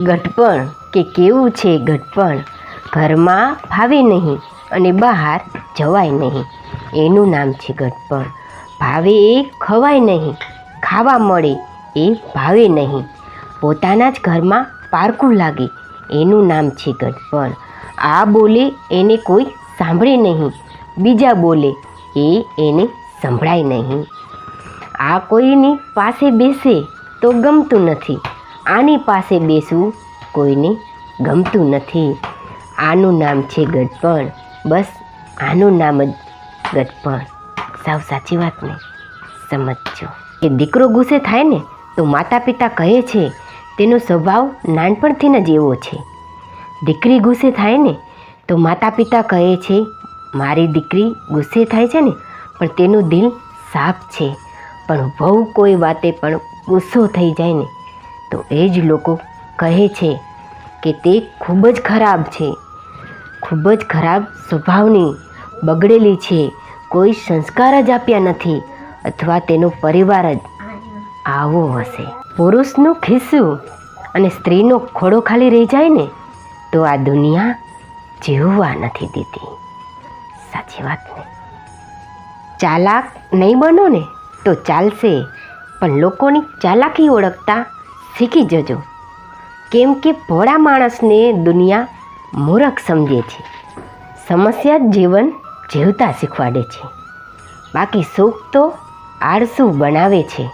ગઢપણ કે કેવું છે ગઢપણ, ઘરમાં ફાવે નહીં અને બહાર જવાય નહીં, એનું નામ છે ગઢપણ. ભાવે એ ખવાય નહીં, ખાવા મળે એ ભાવે નહીં, પોતાના જ ઘરમાં પારકું લાગે એનું નામ છે ગઢપણ. આ બોલે એને કોઈ સાંભળે નહીં, બીજા બોલે એને સંભળાય નહીં. આ કોઈની પાસે બેસે તો ગમતું નથી, આની પાસે બેસવું કોઈને ગમતું નથી. આનું નામ છે ગઢપણ. બસ આનું નામ જ ગઢપણ. સાવ સાચી વાત ને, સમજજો. કે દીકરો ગુસ્સે થાય ને તો માતા પિતા કહે છે તેનો સ્વભાવ નાનપણથી જ એવો છે. દીકરી ગુસ્સે થાય ને તો માતા પિતા કહે છે મારી દીકરી ગુસ્સે થાય છે ને પણ તેનું દિલ સાફ છે, પણ બહુ કોઈ વાતે પણ ગુસ્સો થઈ જાય ને તો એ જ લોકો કહે છે કે તે ખૂબ જ ખરાબ છે, ખૂબ જ ખરાબ સ્વભાવની, બગડેલી છે, કોઈ સંસ્કાર જ આપ્યા નથી, અથવા તેનો પરિવાર જ આવો હશે. પુરુષનું ખિસ્સું અને સ્ત્રીનો ખોડો ખાલી રહી જાય ને તો આ દુનિયા જીવવા નથી દેતી. સાચી વાત ને. ચાલાક નહીં બનો ને તો ચાલશે, પણ લોકોની ચાલાકી ઓળખતા શીખી જજો, કેમ કે ભોળા માણસને દુનિયા મૂરખ સમજે છે. સમસ્યા જ જીવન જીવતા શીખવાડે છે, બાકી સુખ તો આળસુ બનાવે છે.